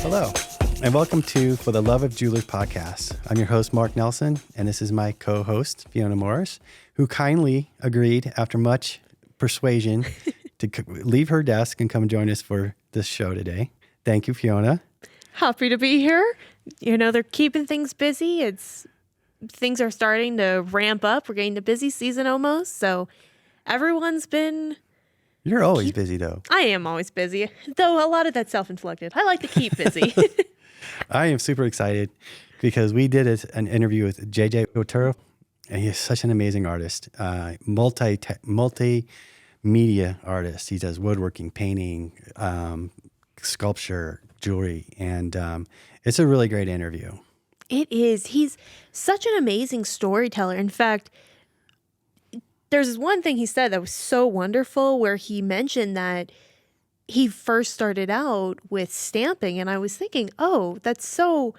Hello, and welcome to For the Love of Jewelers podcast. I'm your host, Mark Nelson, and this is my co-host, Fiona Morris, who kindly agreed after much persuasion to leave her desk and come join us for this show today. Thank you, Fiona. Happy to be here. You know, they're keeping things busy. Things are starting to ramp up. We're getting to busy season almost. So everyone's been... You're always busy, though. I am always busy, though a lot of that's self-inflicted. I like to keep busy. I am super excited because we did an interview with JJ Otero, and he is such an amazing artist, multimedia artist. He does woodworking, painting, sculpture, jewelry, and it's a really great interview. It is. He's such an amazing storyteller. In fact, there's this one thing he said that was so wonderful where he mentioned that he first started out with stamping. And I was thinking, oh, that's so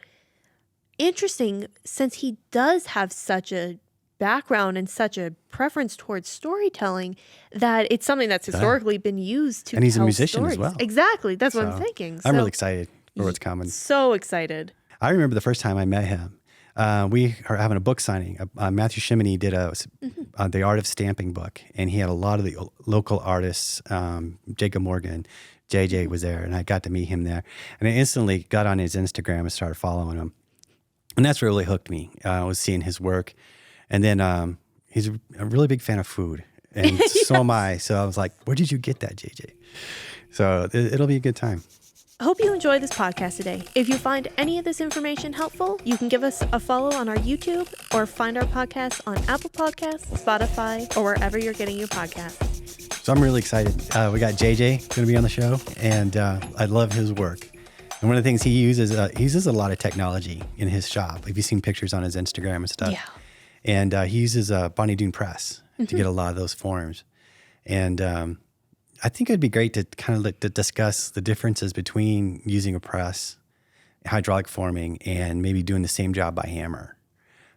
interesting since he does have such a background and such a preference towards storytelling that it's something that's historically been used to tell stories. And he's a musician as well. Exactly. That's what I'm thinking. I'm really excited for what's coming. So excited. I remember the first time I met him. We are having a book signing. Matthew Shimony did the Art of Stamping book, and he had a lot of the local artists. Jacob Morgan, JJ was there, and I got to meet him there. And I instantly got on his Instagram and started following him. And that's what really hooked me. I was seeing his work. And then he's a really big fan of food, and yes. So am I. So I was like, where did you get that, JJ? So it'll be a good time. I hope you enjoy this podcast today. If you find any of this information helpful, you can give us a follow on our YouTube or find our podcast on Apple Podcasts, Spotify, or wherever you're getting your podcasts. So I'm really excited. We got JJ going to be on the show, and I love his work. And one of the things he uses a lot of technology in his shop. If you've seen pictures on his Instagram and stuff. Yeah. And he uses a Bonny Doon press to get a lot of those forms. And I think it'd be great to kind of to discuss the differences between using a press, hydraulic forming, and maybe doing the same job by hammer.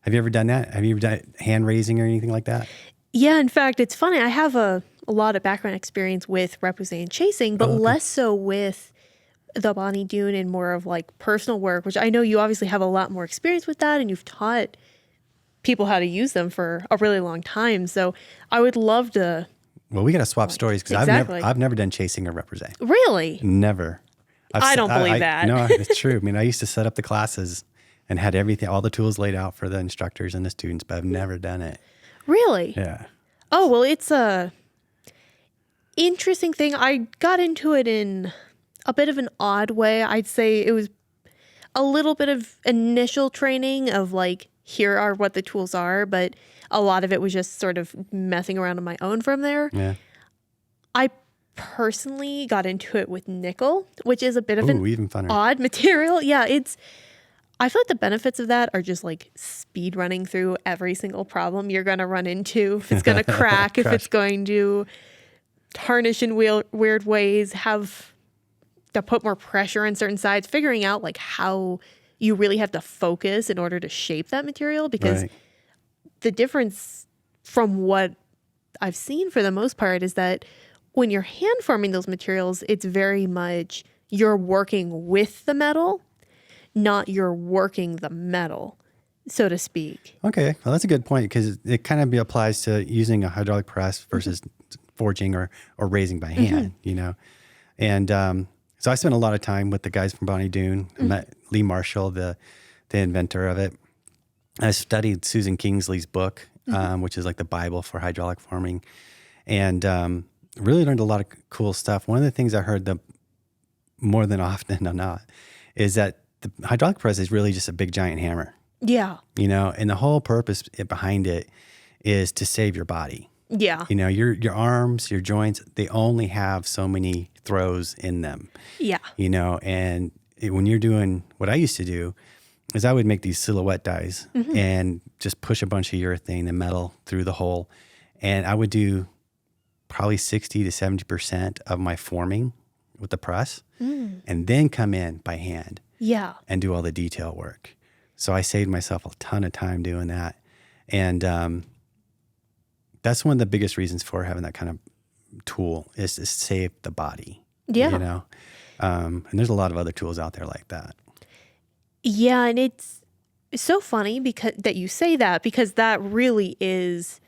Have you ever done that? Have you ever done hand raising or anything like that? Yeah, in fact, it's funny. I have a lot of background experience with repoussé and chasing, but less so with the Bonny Doon and more of like personal work, which I know you obviously have a lot more experience with that, and you've taught people how to use them for a really long time. So I would love to... Well, we got to swap stories because I've never done chasing or repoussé. Really? Never. I don't believe that. No, it's true. I mean, I used to set up the classes and had everything, all the tools laid out for the instructors and the students, but I've never done it. Really? Yeah. Oh, well, it's a interesting thing. I got into it in a bit of an odd way. I'd say it was a little bit of initial training of like, here are what the tools are, but a lot of it was just sort of messing around on my own from there. Yeah. I personally got into it with nickel, which is a bit of an even funner. Odd material. Yeah, I feel like the benefits of that are just like speed running through every single problem you're going to run into. If it's going to crack, if it's going to tarnish in weird ways, have to put more pressure on certain sides, figuring out like how you really have to focus in order to shape that material, because the difference from what I've seen for the most part is that when you're hand forming those materials, it's very much you're working with the metal, not you're working the metal, so to speak. Okay. Well, that's a good point because it kind of applies to using a hydraulic press versus forging or raising by hand, you know? And so I spent a lot of time with the guys from Bonny Doon. I met Lee Marshall, the inventor of it. I studied Susan Kingsley's book, which is like the Bible for hydraulic forming, and really learned a lot of cool stuff. One of the things I heard more than often than not is that the hydraulic press is really just a big giant hammer. Yeah. You know, and the whole purpose behind it is to save your body. Yeah. You know, your arms, your joints, they only have so many throws in them. Yeah. You know, and when you're doing what I used to do is I would make these silhouette dies and just push a bunch of urethane and metal through the hole. And I would do probably 60 to 70% of my forming with the press and then come in by hand and do all the detail work. So I saved myself a ton of time doing that. And that's one of the biggest reasons for having that kind of tool is to save the body. Yeah. You know? And there's a lot of other tools out there like that. Yeah, and it's so funny because that you say that, because that really is,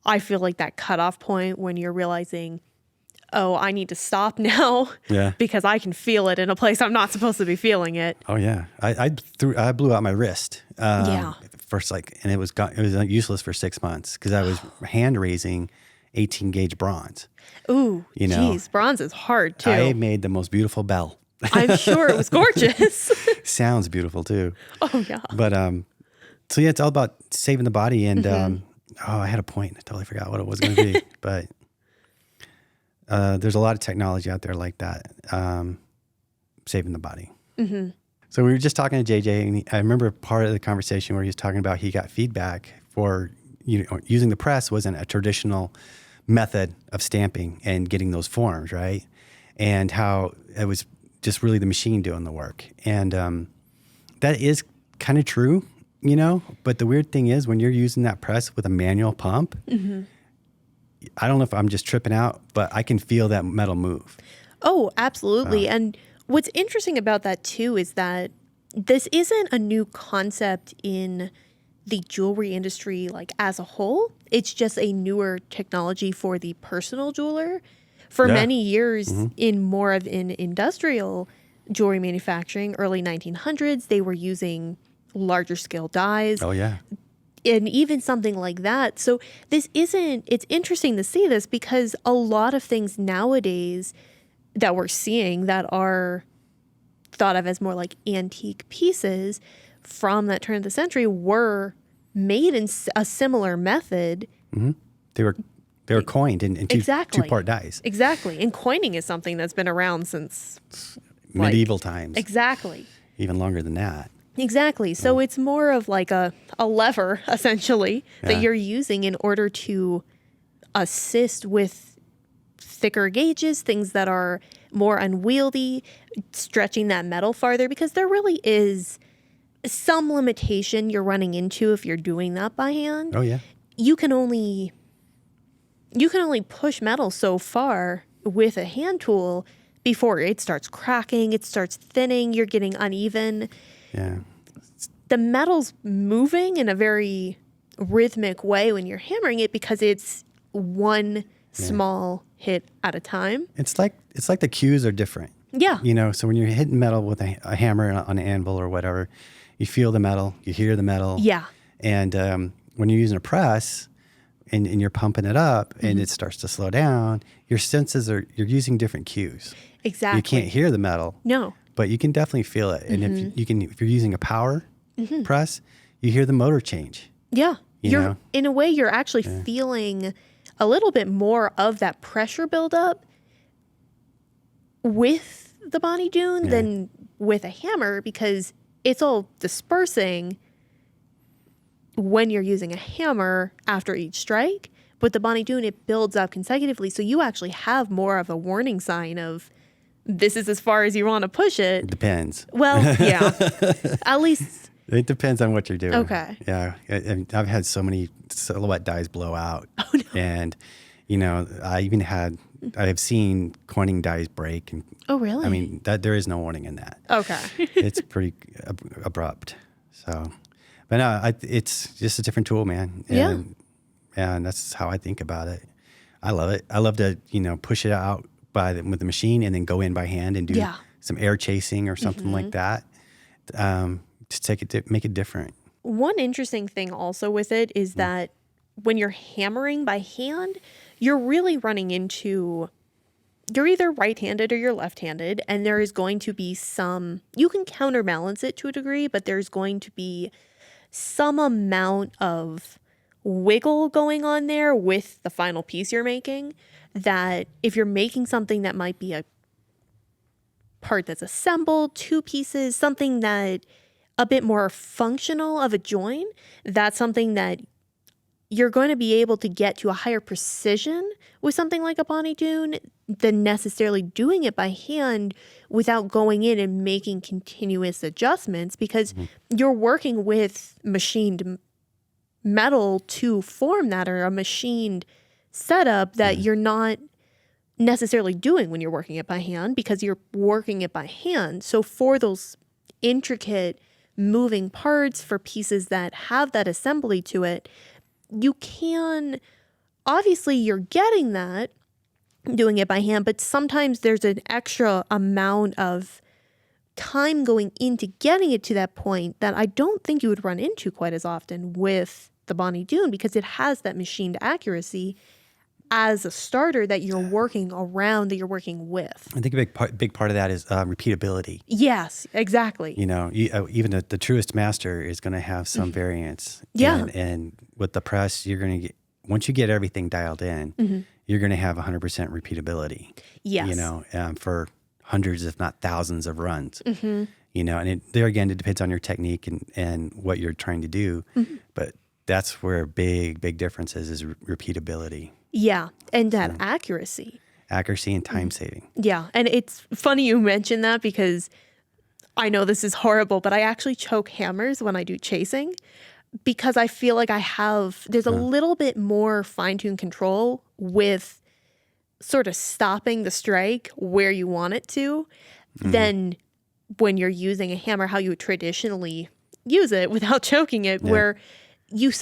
I feel like, that cutoff point when you're realizing, oh, I need to stop now Yeah. because I can feel it in a place I'm not supposed to be feeling it. Oh yeah. I blew out my wrist. Yeah. First, and it was useless for 6 months because I was hand raising 18 gauge bronze. Ooh, You know, geez, bronze is hard too. I made the most beautiful bell. I'm sure it was gorgeous. Sounds beautiful too. Oh yeah. But so yeah, it's all about saving the body. And I had a point. I totally forgot what it was going to be. But there's a lot of technology out there like that, saving the body. Mm-hmm. So we were just talking to JJ, and I remember part of the conversation where he was talking about he got feedback for using the press wasn't a traditional method of stamping and getting those forms, right? And how it was just really the machine doing the work. And that is kind of true, but the weird thing is when you're using that press with a manual pump, I don't know if I'm just tripping out, but I can feel that metal move. Oh, absolutely. And what's interesting about that too is that this isn't a new concept in the jewelry industry like as a whole. It's just a newer technology for the personal jeweler. For many years in more of an industrial jewelry manufacturing, early 1900s, they were using larger scale dies. Oh yeah. And even something like that. So it's interesting to see this because a lot of things nowadays that we're seeing that are thought of as more like antique pieces from that turn of the century were made in a similar method. Mm-hmm. They were coined in two-part dies. Exactly. And coining is something that's been around since medieval times. Exactly. Even longer than that. Exactly. So it's more of like a lever, essentially, that you're using in order to assist with thicker gauges, things that are more unwieldy, stretching that metal farther, because there really is some limitation you're running into if you're doing that by hand. Oh, yeah. You can only push metal so far with a hand tool before it starts cracking, it starts thinning, you're getting uneven. Yeah. The metal's moving in a very rhythmic way when you're hammering it because it's one small hit at a time. It's like the cues are different. Yeah. So when you're hitting metal with a hammer on an anvil or whatever, you feel the metal, you hear the metal. Yeah. And when you're using a press and you're pumping it up and it starts to slow down, your senses you're using different cues. Exactly. You can't hear the metal. No. But you can definitely feel it. And if you're using a power press, you hear the motor change. Yeah. You know? In a way, you're actually feeling a little bit more of that pressure buildup with the Bonny Doon than with a hammer because it's all dispersing when you're using a hammer after each strike. With the Bonny Doon, it builds up consecutively. So you actually have more of a warning sign of this is as far as you want to push it. Depends. Well, yeah. At least... It depends on what you're doing. Okay. Yeah. I've had so many silhouette dies blow out. Oh, no. And, I have seen coining dies break. And, Oh, really? I mean, there is no warning in that. Okay. It's pretty abrupt. So, but no, it's just a different tool, man. And that's how I think about it. I love it. I love to, push it out with the machine and then go in by hand and do some air chasing or something like that. To make it different. One interesting thing also with it is that when you're hammering by hand, you're really running into, you're either right-handed or you're left-handed, and there is going to be you can counterbalance it to a degree, but there's going to be some amount of wiggle going on there with the final piece you're making, that if you're making something that might be a part that's assembled, two pieces, something that a bit more functional of a join, that's something that you're going to be able to get to a higher precision with something like a Bonny Doon than necessarily doing it by hand without going in and making continuous adjustments because you're working with machined metal to form that or a machined setup that you're not necessarily doing when you're working it by hand, because you're working it by hand. So for those intricate moving parts, for pieces that have that assembly to it, you can, obviously you're getting that doing it by hand, but sometimes there's an extra amount of time going into getting it to that point that I don't think you would run into quite as often with the Bonny Doon, because it has that machined accuracy as a starter that you're working around, that you're working with. I think a big part of that is repeatability. Yes, exactly. You know, even the truest master is going to have some variance. Yeah. And with the press, you're going to get, once you get everything dialed in, you're going to have 100% repeatability. Yes. You know, for hundreds, if not thousands of runs. You know, and there again, it depends on your technique and what you're trying to do. But that's where big difference is repeatability. Yeah, and that accuracy. Accuracy and time saving. Yeah, and it's funny you mention that, because I know this is horrible, but I actually choke hammers when I do chasing, because I feel like there's a little bit more fine-tuned control with sort of stopping the strike where you want it to than when you're using a hammer how you would traditionally use it without choking it, where you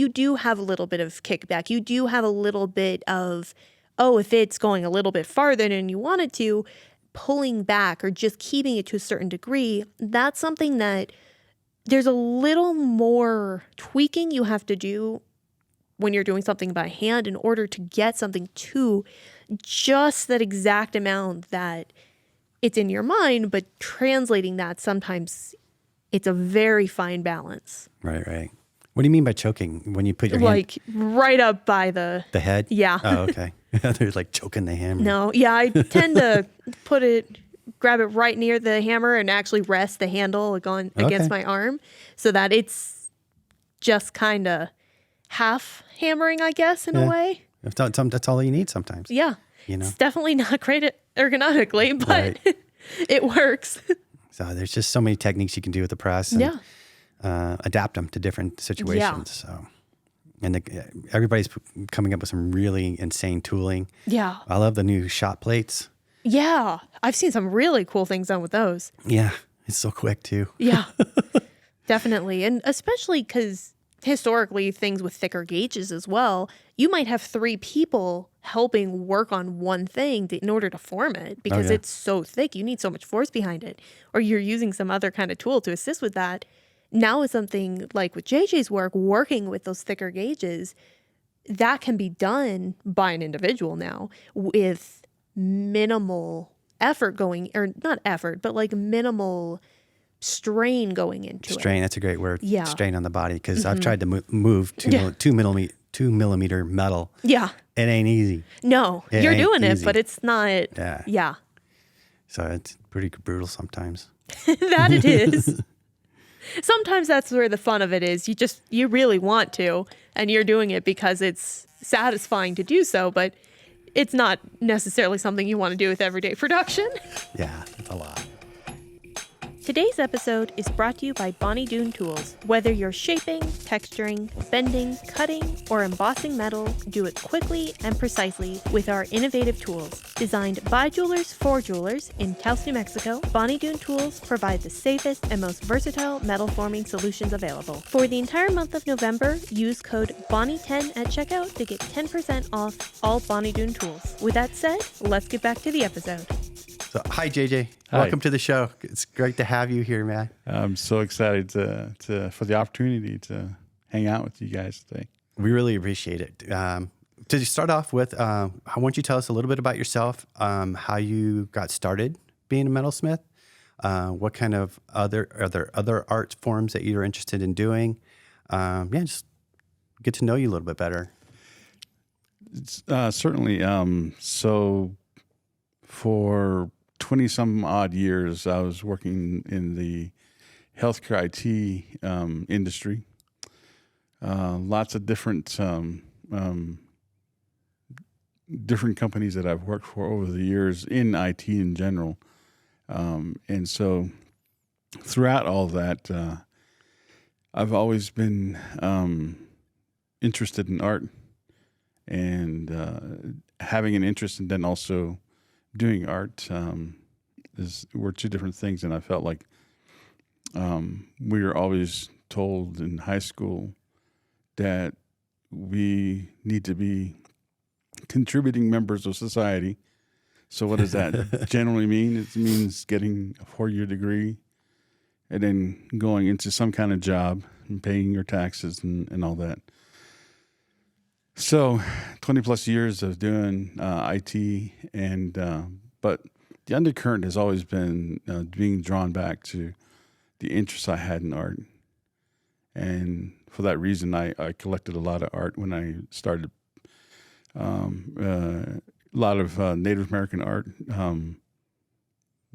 do have a little bit of kickback. You do have a little bit of, if it's going a little bit farther than you want it to, pulling back or just keeping it to a certain degree. That's something that there's a little more tweaking you have to do when you're doing something by hand in order to get something to just that exact amount that it's in your mind, but translating that, sometimes it's a very fine balance. Right. What do you mean by choking? When you put your hand... Like right up by the head? Yeah. Oh, okay. They're like choking the hammer. No, yeah, I tend to grab it right near the hammer and actually rest the handle against my arm, so that it's just kind of half hammering, I guess, in a way. That's all you need sometimes. Yeah. You know? It's definitely not great ergonomically, but it works. So there's just so many techniques you can do with the press. And, adapt them to different situations. So, and everybody's coming up with some really insane tooling. Yeah. I love the new shot plates. Yeah. I've seen some really cool things done with those. Yeah. It's so quick too. Yeah, definitely. And especially because historically things with thicker gauges as well, you might have 3 people helping work on one thing in order to form it, because it's so thick. You need so much force behind it, or you're using some other kind of tool to assist with that. Now with something like with JJ's work, working with those thicker gauges, that can be done by an individual now with minimal effort like minimal strain going into it. Strain, that's a great word. Yeah. Strain on the body, because I've tried to move 2 millimeter metal. Yeah. It ain't easy. No, you're doing it, but it's not. Yeah. So it's pretty brutal sometimes. That it is. Sometimes that's where the fun of it is. You really want to, and you're doing it because it's satisfying to do so, but it's not necessarily something you want to do with everyday production. Yeah, it's a lot. Today's episode is brought to you by Bonny Doon Tools. Whether you're shaping, texturing, bending, cutting, or embossing metal, do it quickly and precisely with our innovative tools. Designed by jewelers for jewelers in Taos, New Mexico, Bonny Doon Tools provide the safest and most versatile metal forming solutions available. For the entire month of November, use code BONNY10 at checkout to get 10% off all Bonny Doon tools. With that said, let's get back to the episode. So, hi, JJ. Hi. Welcome to the show. It's great to have you here, man. I'm so excited for the opportunity to hang out with you guys today. We really appreciate it. To start off with, why don't you tell us a little bit about yourself, how you got started being a metalsmith, what kind of other art forms that you're interested in doing. Just get to know you a little bit better. Certainly. So for 20 some odd years, I was working in the healthcare IT industry. Lots of different companies that I've worked for over the years in IT in general. And so throughout all that, I've always been interested in art and having an interest and then also doing art were two different things. And I felt like we were always told in high school that we need to be contributing members of society. So what does that generally mean? It means getting a 4-year degree and then going into some kind of job and paying your taxes and all that. So 20 plus years of doing IT, and but the undercurrent has always been being drawn back to the interest I had in art. And for that reason, I collected a lot of art when I started, a lot of Native American art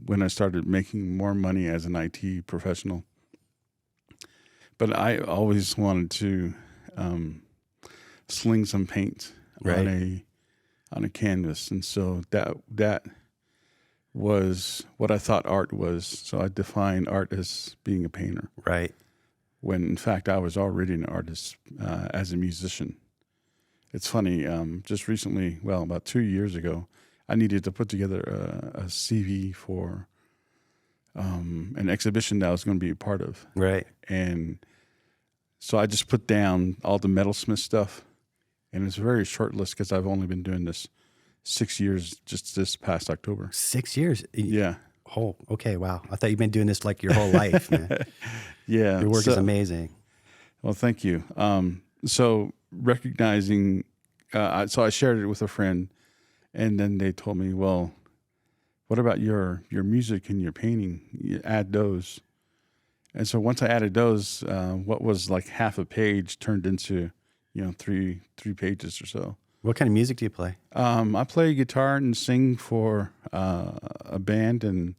when I started making more money as an IT professional. But I always wanted to sling some paint on a canvas, and so that was what I thought art was. So I defined art as being a painter, Right. when in fact I was already an artist as a musician. It's funny, just recently, well, about 2 years ago, I needed to put together a CV for an exhibition that I was going to be a part of. Right. And so I just put down all the metalsmith stuff, and it's a very short list because I've only been doing this 6 years, just this past October. 6 years. Yeah. Oh, okay. Wow. I thought you've been doing this like your whole life, man. Yeah. Your work is amazing. Well, thank you. So recognizing, so I shared it with a friend, and then they told me, well, what about your music and your painting? You add those. And so once I added those, what was like half a page turned into, three pages or so. What kind of music do you play? I play guitar and sing for a band, and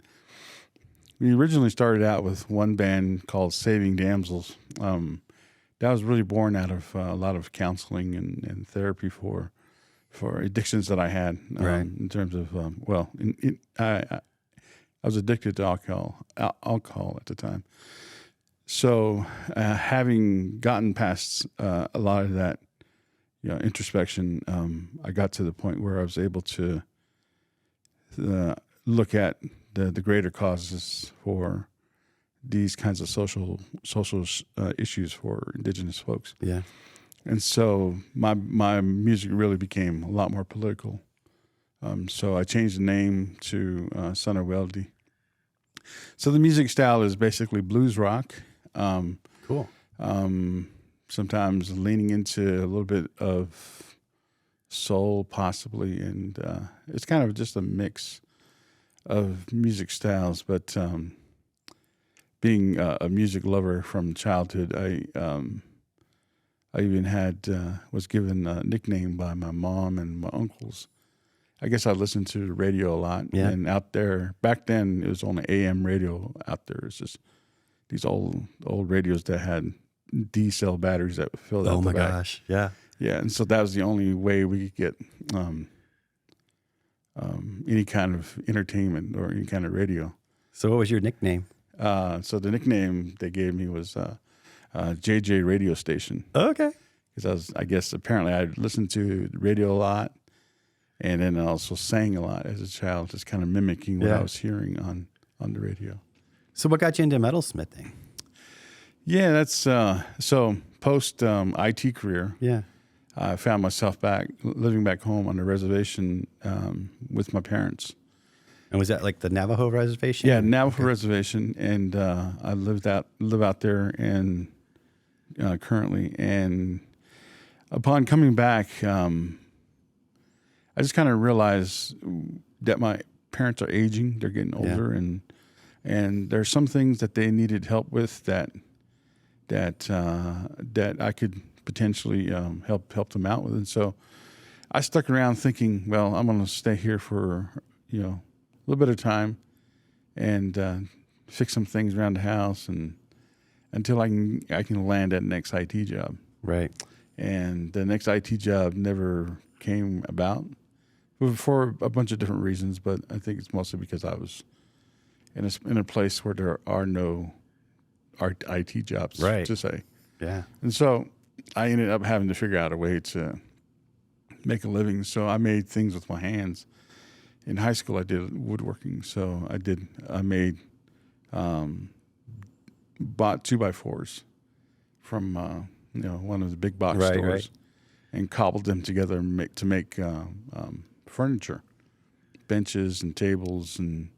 we originally started out with one band called Saving Damsels. That was really born out of a lot of counseling and therapy for addictions that I had. In terms of I was addicted to alcohol at the time. So having gotten past a lot of that, introspection, I got to the point where I was able to look at the greater causes for these kinds of social issues for Indigenous folks. Yeah. And so my music really became a lot more political. So I changed the name to Son of Weldy. So the music style is basically blues rock. Cool. Sometimes leaning into a little bit of soul, possibly, and it's kind of just a mix of music styles. But being a music lover from childhood, I even was given a nickname by my mom and my uncles. I guess I listened to the radio a lot, and out there back then it was on the AM radio. Out there, it's just these old radios that had D-cell batteries that filled out the back. Oh my gosh, yeah. Yeah, and so that was the only way we could get any kind of entertainment or any kind of radio. So what was your nickname? So the nickname they gave me was JJ Radio Station. Okay. Because apparently I listened to radio a lot, and then I also sang a lot as a child, just kind of mimicking what I was hearing on the radio. So what got you into metalsmithing? Yeah, that's so post IT career. Yeah. I found myself living back home on the reservation with my parents. And was that like the Navajo reservation? Yeah, Navajo reservation, and I live out there and currently. And upon coming back, I just kind of realized that my parents are aging; they're getting older, and there's some things that they needed help with that I could potentially help them out with. And so I stuck around thinking, well, I'm going to stay here for a little bit of time and fix some things around the house and until I can land that next IT job. Right. And the next IT job never came about for a bunch of different reasons, but I think it's mostly because I was in a place where there are no IT jobs, to say. Yeah. And so I ended up having to figure out a way to make a living. So I made things with my hands. In high school, I did woodworking. So I made, bought 2x4s from, one of the big box stores and cobbled them together to make furniture, benches and tables, and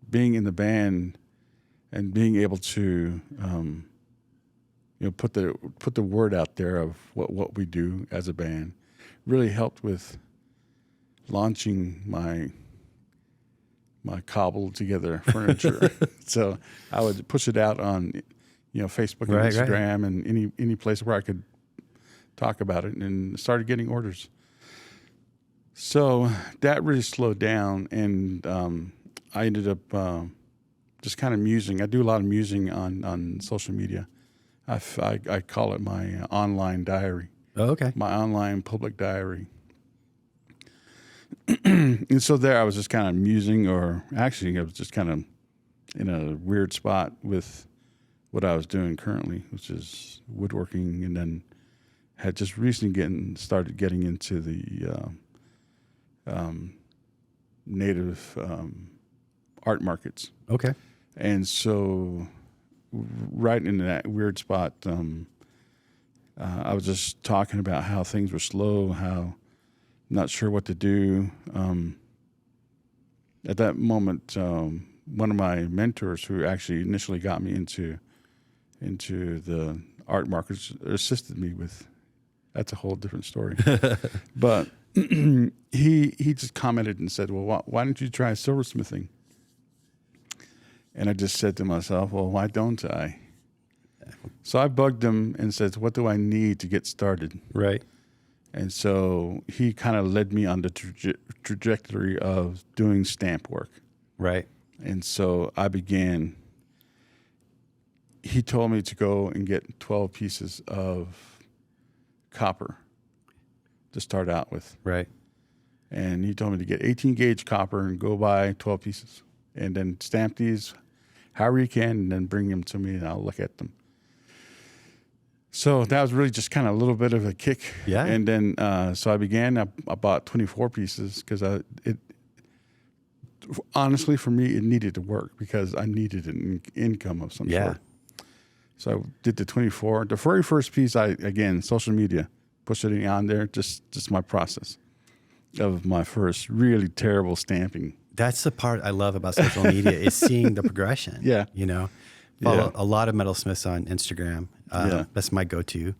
being in the band and being able to, put the word out there of what we do as a band really helped with launching my cobbled together furniture. So I would push it out on, Facebook and Instagram and any place where I could talk about it, and started getting orders. So that really slowed down, and I ended up just kind of musing. I do a lot of musing on social media. I call it my online diary. Oh, okay. My online public diary. And so there I was just kind of musing, or actually I was just kind of in a weird spot with what I was doing currently, which is woodworking, and then had just recently started getting into the native art markets. Okay. And so right in that weird spot, I was just talking about how things were slow, how not sure what to do. At that moment, one of my mentors, who actually initially got me into the art markets, assisted me with. That's a whole different story. But he just commented and said, "Well, why don't you try silversmithing?" And I just said to myself, "Well, why don't I?" So I bugged him and said, "What do I need to get started?" Right. And so he kind of led me on the trajectory of doing stamp work. Right. And so I began. He told me to go and get 12 pieces of copper to start out with. Right. And he told me to get 18 gauge copper and go buy 12 pieces, and then stamp these however you can, and then bring them to me and I'll look at them. So that was really just kind of a little bit of a kick. Yeah. And then, so I began, I bought 24 pieces because honestly, for me, it needed to work because I needed an income of some sort. So I did the 24. The very first piece, social media, pushed it on there, just my process of my first really terrible stamping. That's the part I love about social media is seeing the progression. Yeah. Follow a lot of metalsmiths on Instagram. That's my go-to.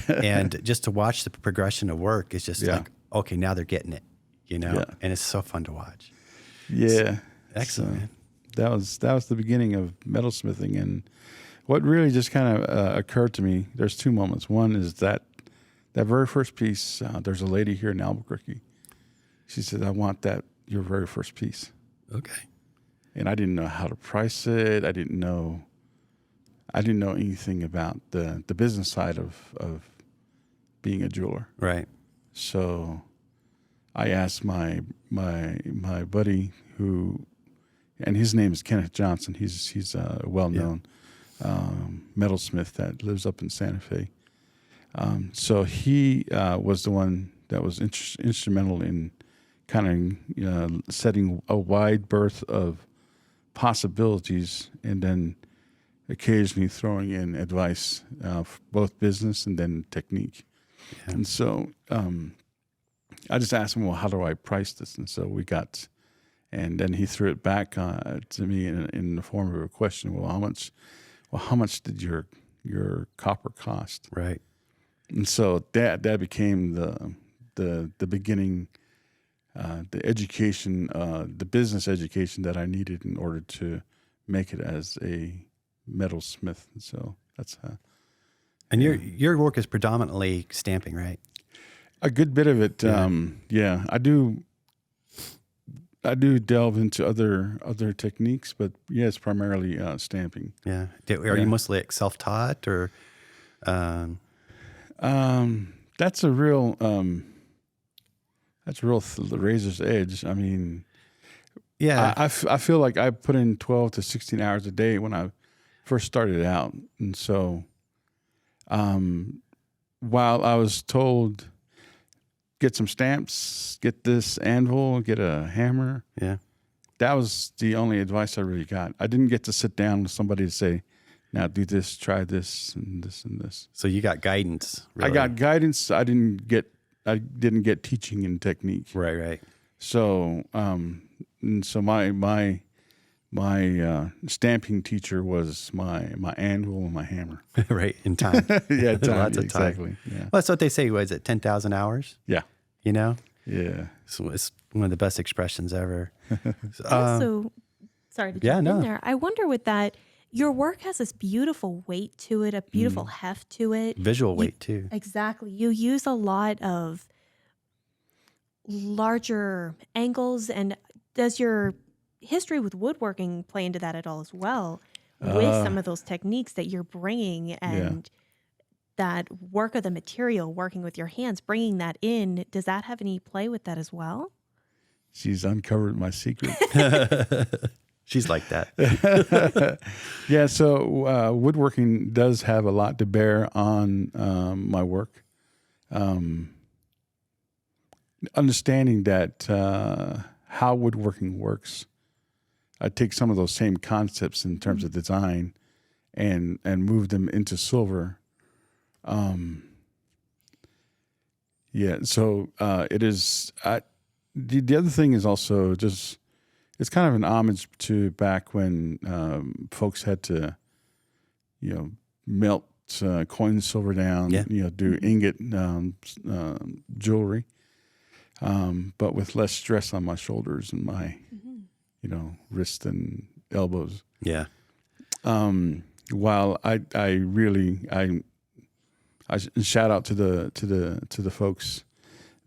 And just to watch the progression of work is just like, okay, now they're getting it, and it's so fun to watch. Yeah. Excellent, man. That was the beginning of metalsmithing. And what really just kind of occurred to me, there's two moments. One is that very first piece, there's a lady here in Albuquerque. She said, "I want your very first piece." Okay. And I didn't know how to price it. I didn't know anything about the business side of being a jeweler. Right. So I asked my buddy and his name is Kenneth Johnson. He's a well-known metalsmith that lives up in Santa Fe. So he was the one that was instrumental in kind of setting a wide berth of possibilities, and then occasionally throwing in advice for both business and then technique. Yeah. And so I just asked him, "Well, how do I price this?" And so and then he threw it back to me in the form of a question. "Well, how much did your copper cost?" Right. And so that became the beginning, the education, the business education that I needed in order to make it as a metalsmith. And so that's and your work is predominantly stamping, right? A good bit of it. I do delve into other techniques, but it's primarily stamping. Yeah. Are you mostly like self-taught or? That's a real razor's edge. I mean, I feel like I put in 12 to 16 hours a day when I first started out. And so, while I was told get some stamps, get this anvil, get a hammer. Yeah. That was the only advice I really got. I didn't get to sit down with somebody to say, now do this, try this, and this and this. So you got guidance. Really. I got guidance. I didn't get teaching and technique. Right. So, and so my stamping teacher was my anvil and my hammer. Right, in time. Yeah, time. Lots of exactly. time. Yeah. Well, that's what they say. Was it 10,000 hours? Yeah. You know? Yeah. So it's one of the best expressions ever. Also, sorry to yeah, jump no. in there. I wonder with that, your work has this beautiful weight to it, a beautiful heft to it. Visual weight, too. Exactly. You use a lot of larger angles. And does your history with woodworking play into that at all as well? With some of those techniques that you're bringing and that work of the material, working with your hands, bringing that in, does that have any play with that as well? She's uncovered my secret. She's like that. Yeah, so woodworking does have a lot to bear on my work. Understanding that how woodworking works, I take some of those same concepts in terms of design and move them into silver. Yeah, so it is. The other thing is also just, it's kind of an homage to back when folks had to, melt coin silver down, do ingot jewelry, but with less stress on my shoulders and my, wrists and elbows. Yeah. While I shout out to the folks,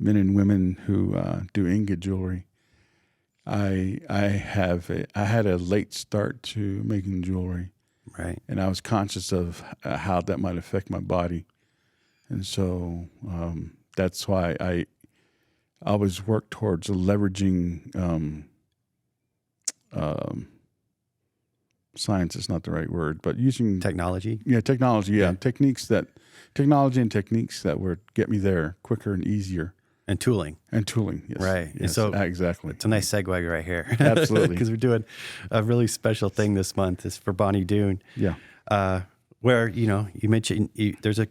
men and women who do ingot jewelry. I had a late start to making jewelry, right, and I was conscious of how that might affect my body, and so that's why I always work towards leveraging. Science is not the right word, but using technology. Yeah, technology. Yeah, technology and techniques that would get me there quicker and easier. And tooling. Yes. Right. Yes, and so exactly. It's a nice segue right here. Absolutely. Because we're doing a really special thing this month. It's for Bonny Doon. Yeah. Where, you mentioned there's a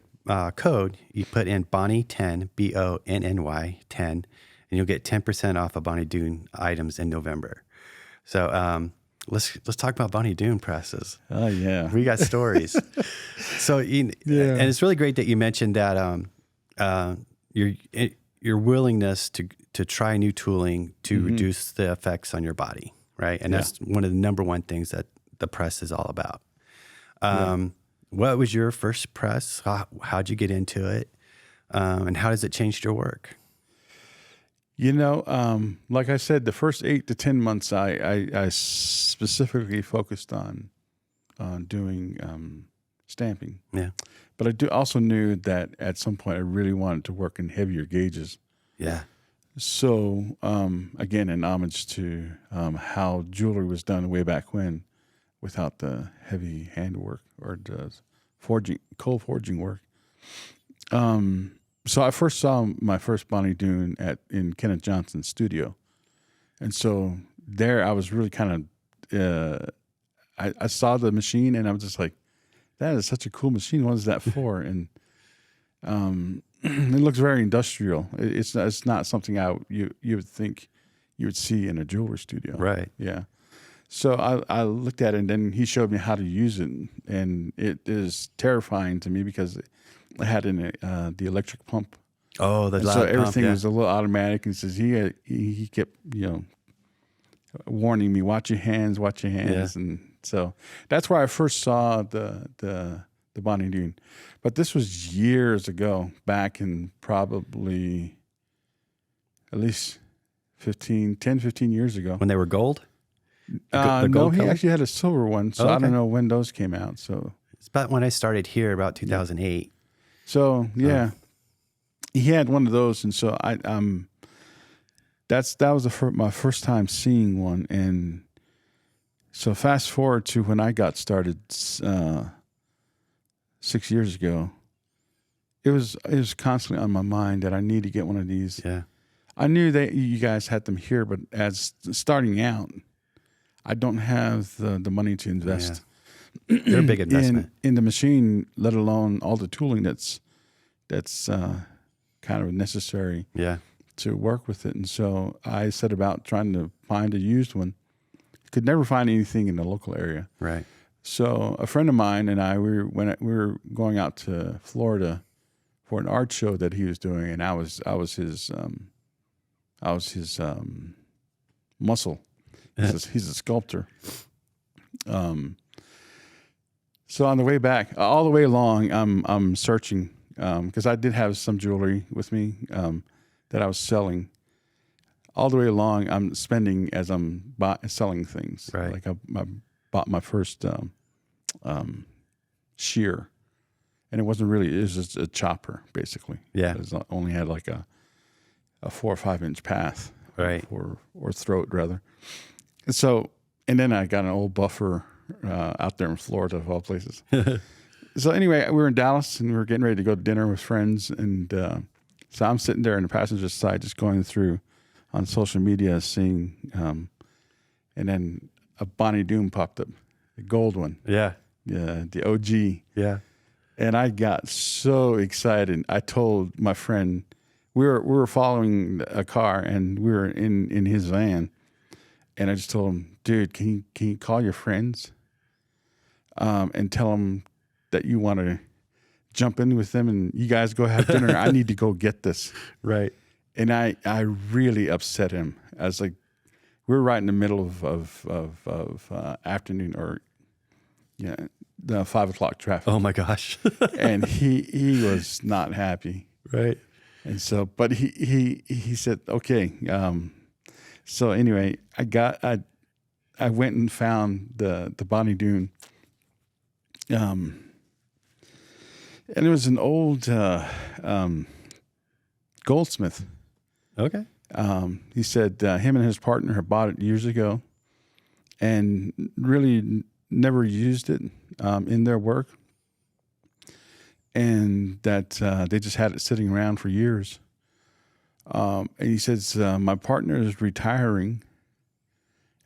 code. You put in Bonny 10, BONNY 10, and you'll get 10% off of Bonny Doon items in November. So let's talk about Bonny Doon presses. Oh, yeah. We got stories. So, and it's really great that you mentioned that your willingness to try new tooling to reduce the effects on your body, right? And that's one of the number one things that the press is all about. What was your first press? How'd you get into it? And how has it changed your work? Like I said, the first 8 to 10 months, I specifically focused on doing stamping. Yeah. But I also knew that at some point I really wanted to work in heavier gauges. Yeah. So, again, in homage to how jewelry was done way back when without the heavy handwork or the cold forging work. So I first saw my first Bonny Doon in Kenneth Johnson's studio. And so there I was really kind of, I saw the machine and I was just like, that is such a cool machine. What is that for? And it looks very industrial. It's not something you would think you would see in a jewelry studio. Right. Yeah. So I looked at it and then he showed me how to use it. And it is terrifying to me because it had the electric pump. Oh, the loud so everything pump, was a little automatic. And says he kept warning me, watch your hands. Yeah. And so that's where I first saw the Bonny Doon. But this was years ago, back in probably at least 10, 15 years ago. When they were gold? No, gold he color? actually had a silver one. So Oh, okay. I don't know when those came out. So It's about when I started here, about 2008. So yeah, he had one of those, and so that was my first time seeing one, and so fast forward to when I got started 6 years ago. it was constantly on my mind that I need to get one of these. Yeah. I knew that you guys had them here, but as starting out, I don't have the money to invest. Yeah. They're a big investment in the machine, let alone all the tooling that's kind of necessary. Yeah. To work with it. And so I set about trying to find a used one. Could never find anything in the local area. Right. So a friend of mine and I, we were going out to Florida for an art show that he was doing, and I was his muscle. He's a sculptor. So on the way back, all the way along, I'm searching because I did have some jewelry with me that I was selling. All the way along, I'm spending as I'm selling things. Right. Like I bought my first shear, and it wasn't really. It was just a chopper, basically. Yeah. It only had like a 4 or 5 inch path. Right. Or throat rather. And so, and then I got an old buffer out there in Florida, of all places. So anyway, we were in Dallas, and we were getting ready to go to dinner with friends, and so I'm sitting there in the passenger side, just going through on social media, seeing, and then a Bonny Doon popped up, the gold one. Yeah. Yeah, the OG. Yeah. And I got so excited. I told my friend, we were following a car, and we were in his van, and I just told him, dude, can you call your friends, and tell them that you want to jump in with them, and you guys go have dinner. I need to go get this. Right. And I really upset him. I was like, we were right in the middle of afternoon, or the 5 o'clock traffic. Oh my gosh. And he was not happy. Right. And so, but he said, okay. So anyway, I went and found the Bonny Doon. And it was an old goldsmith. Okay. He said him and his partner had bought it years ago and really never used it in their work. And that they just had it sitting around for years. And he says, my partner is retiring.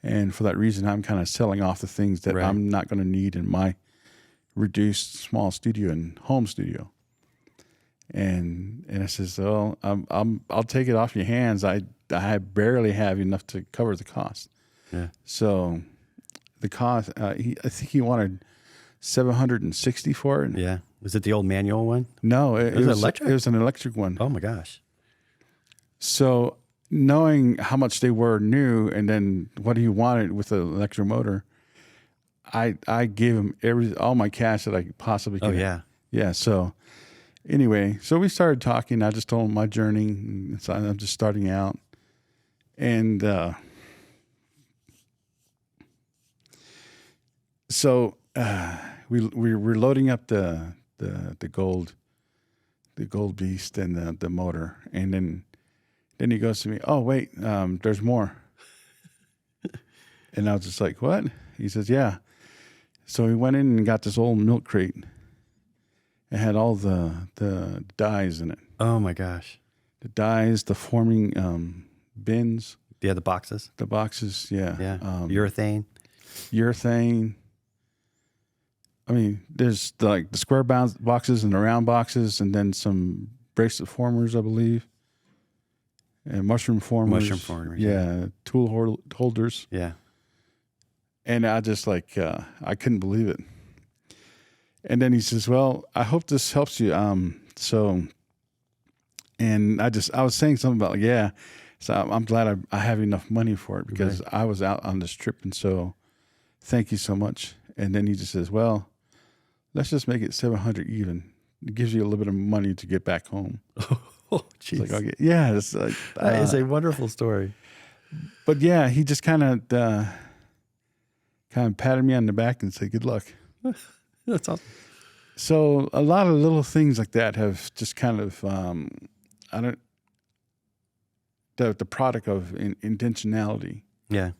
And for that reason, I'm kind of selling off the things that Right. I'm not going to need in my reduced small studio and home studio. And I says, well, I'll take it off your hands. I barely have enough to cover the cost. Yeah. So the cost, I think he wanted $760 for it. Yeah. Was it the old manual one? No, it was electric? It was an electric one. Oh my gosh. So knowing how much they were new, and then what he wanted with the electric motor, I gave him all my cash that I possibly could. Oh yeah. Yeah. So anyway, so we started talking. I just told him my journey. And so I'm just starting out, and so we're loading up the gold beast and the motor, and then he goes to me, oh wait, there's more. And I was just like, what? He says, yeah. So he went in and got this old milk crate. It had all the dyes in it. Oh my gosh. The dyes, the forming bins. Yeah, the boxes. The boxes, yeah. Yeah. Urethane. Urethane. I mean, there's the square boxes and the round boxes, and then some bracelet formers, I believe. And mushroom formers. Mushroom formers. Yeah. Tool holders. Yeah. And I just I couldn't believe it. And then he says, well, I hope this helps you. So, and I was saying something about, yeah. So I'm glad I have enough money for it, because Right. I was out on this trip. And so thank you so much. And then he just says, well, let's just make it 700 even. It gives you a little bit of money to get back home. Oh, jeez. It's like, okay, yeah. It's like, That is a wonderful story. but yeah, he just kind of patted me on the back and said, good luck. That's awesome. So a lot of little things like that have just kind of, the product of intentionality. Yeah.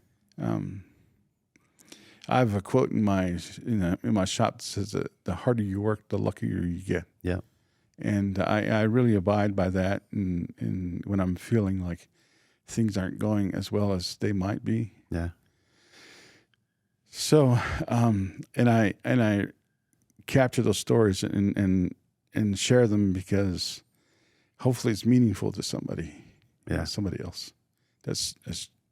I have a quote in my shop that says that the harder you work, the luckier you get. Yeah. And I really abide by that. And when I'm feeling like things aren't going as well as they might be. Yeah. So, and I capture those stories and share them because hopefully it's meaningful to somebody. Yeah. Somebody else that's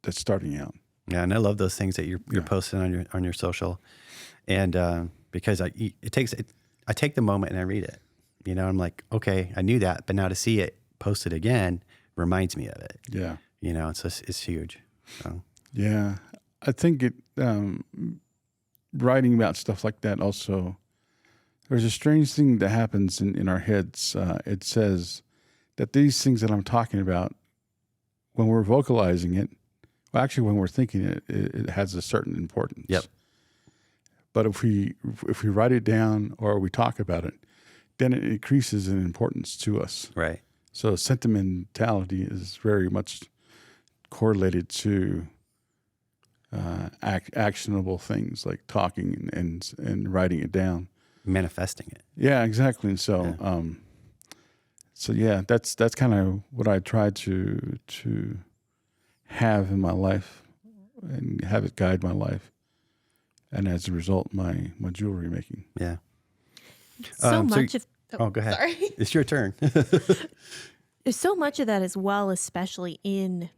starting out. Yeah, and I love those things that you're posting on your social, and because I take the moment and I read it. You know, I'm like, okay, I knew that, but now to see it posted again reminds me of it. Yeah, you know, it's huge. So. Yeah, I think it writing about stuff like that also. There's a strange thing that happens in our heads. It says that these things that I'm talking about, when we're vocalizing it, well, actually, when we're thinking it, it has a certain importance. Yep. But if we write it down or we talk about it, then it increases in importance to us. Right. So sentimentality is very much correlated to actionable things like talking and writing it down, manifesting it. Yeah, exactly. And so, so yeah, that's kind of what I try to have in my life and have it guide my life, and as a result, my jewelry making. Yeah. So much of. Oh, go ahead. Sorry. It's your turn. There's so much of that as well, especially in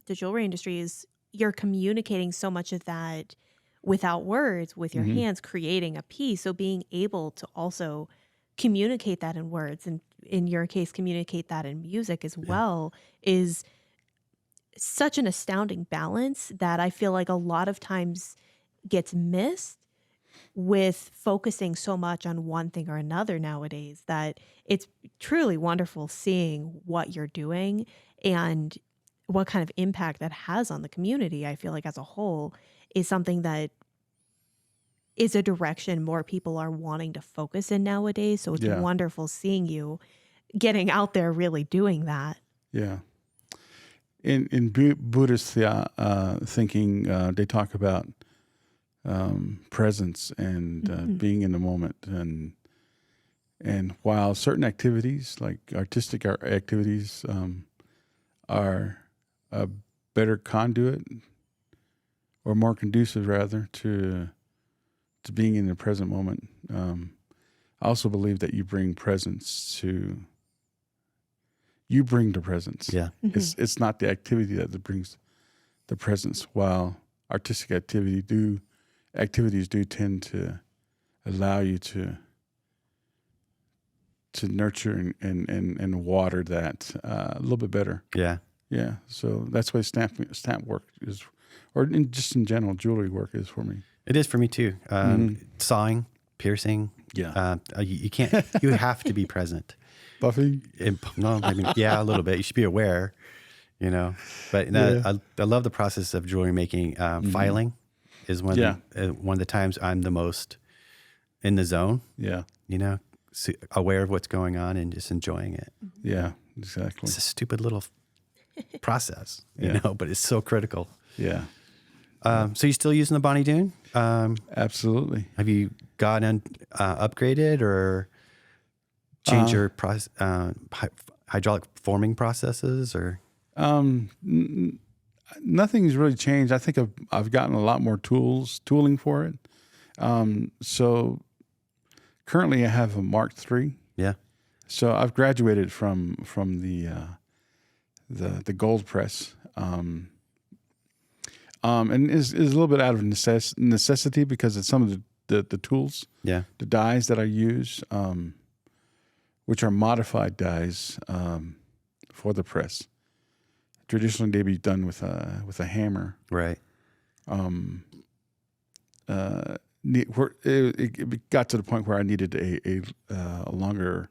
the jewelry industry, is you're communicating so much of that without words, with your hands, creating a piece. So being able to also communicate that in words, and in your case, communicate that in music as well, is such an astounding balance that I feel like a lot of times gets missed with focusing so much on one thing or another nowadays, that it's truly wonderful seeing what you're doing and what kind of impact that has on the community. I feel like as a whole is something that is a direction more people are wanting to focus in nowadays. So it's wonderful seeing you getting out there really doing that. Yeah. In Buddhist thinking, they talk about presence and being in the moment, and while certain activities like artistic activities are a better conduit or more conducive rather to being in the present moment, I also believe that you bring presence to. You bring the presence. Yeah, it's not the activity that brings the presence. While artistic activities do tend to allow you to nurture and water that a little bit better. Yeah. Yeah. So that's why stamp work is, or just in general, jewelry work is for me. It is for me too. Sawing, piercing. Yeah. You can't. You have to be present. Buffing. No, I mean, yeah, a little bit. You should be aware, you know. But no, I love the process of jewelry making. Filing is one of the times I'm the most in the zone. Yeah. You know, aware of what's going on and just enjoying it. Yeah, exactly. It's a stupid little process, you know, but it's so critical. Yeah. So you still using the Bonny Doon? Absolutely. Have you gotten upgraded or changed your hydraulic forming processes, or? Nothing's really changed. I think I've gotten a lot more tooling for it. So currently I have a Mark III. Yeah. So I've graduated from the gold press. And is a little bit out of necessity because of some of the tools, the dies that I use, which are modified dies for the press. Traditionally, they'd be done with a hammer. Right. It got to the point where I needed a longer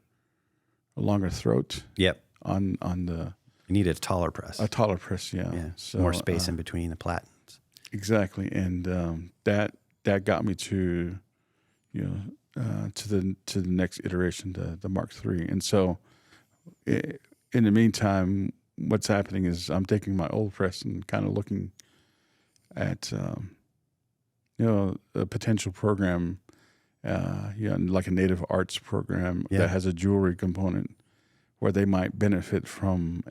throat. Yep. On the. You needed a taller press. A taller press, yeah. Yeah. So, more space in between the platens. Exactly, and that got me to, to the next iteration, the Mark III. And so, in the meantime, what's happening is I'm taking my old press and kind of looking at, a potential program like a native arts program that has a jewelry component where they might benefit from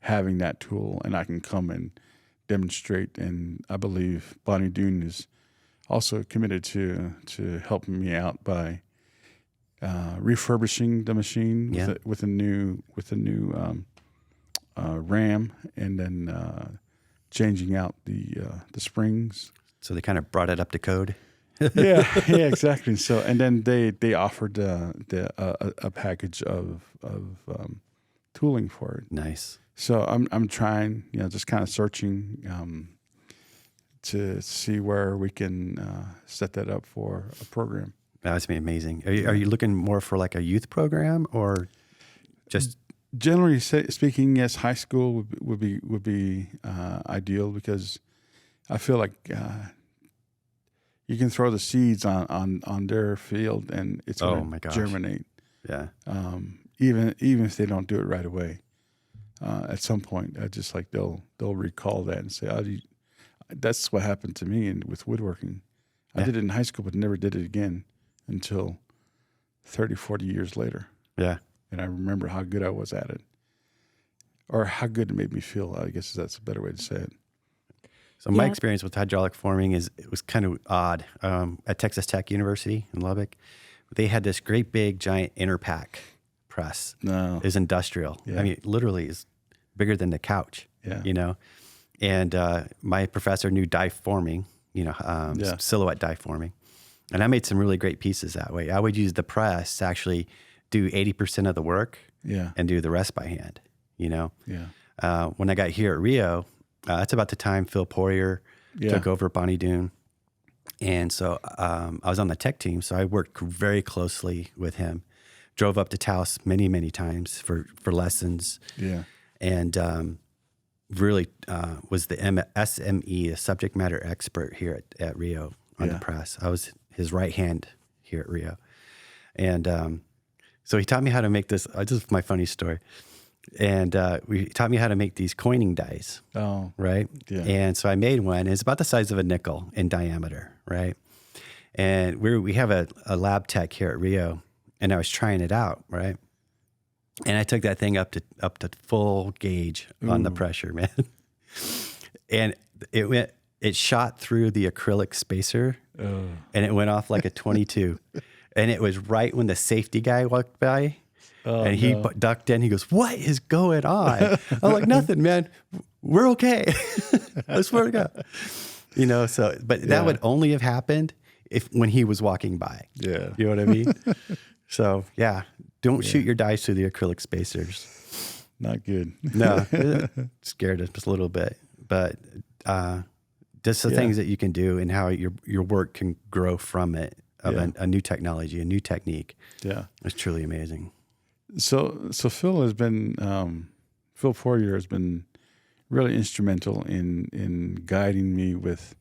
having that tool, and I can come and demonstrate. And I believe Bonny Doon is also committed to helping me out by refurbishing the machine with a new RAM, and then changing out the springs. So they kind of brought it up to code. yeah, exactly. So, and then they offered a package of tooling for it. Nice. So I'm trying, just kind of searching to see where we can set that up for a program. That would be amazing. Are you looking more for like a youth program, or just? Generally speaking, yes, high school would be ideal, because I feel like you can throw the seeds on their field and it's going to germinate. Yeah. Even if they don't do it right away, at some point, I just like they'll recall that and say, "Oh, that's what happened to me with woodworking. I did it in high school, but never did it again until 30, 40 years later." Yeah. And I remember how good I was at it, or how good it made me feel. I guess that's a better way to say it. So my experience with hydraulic forming it was kind of odd. At Texas Tech University in Lubbock, they had this great big giant interpack press. No. It's industrial. Yeah. I mean, literally is bigger than the couch. Yeah. And my professor knew die forming, silhouette die forming. And I made some really great pieces that way. I would use the press to actually do 80% of the work and do the rest by hand, Yeah. When I got here at Rio, that's about the time Phil Poirier took over Bonny Doon. And so I was on the tech team, so I worked very closely with him. Drove up to Taos many, many times for lessons. Yeah. And really was the SME, a subject matter expert here at Rio on the press. I was his right hand here at Rio. And so he taught me how to make this. This is my funny story. And he taught me how to make these coining dies. Oh. Right? Yeah. And so I made one. It's about the size of a nickel in diameter, right? And we have a lab tech here at Rio, and I was trying it out, right? And I took that thing up to full gauge on the pressure, man. And it shot through the acrylic spacer, and it went off like a 22. And it was right when the safety guy walked by, and he ducked in. He goes, "What is going on?" I'm like, "Nothing, man. We're okay." I swear to God. But that would only have happened when he was walking by. Yeah. You know what I mean? So, don't shoot your dice through the acrylic spacers. Not good. No, it scared us just a little bit. But just the things that you can do and how your work can grow from it, of a new technology, a new technique. Yeah. It's truly amazing. So Phil has been, Phil Poirier has been really instrumental in guiding me with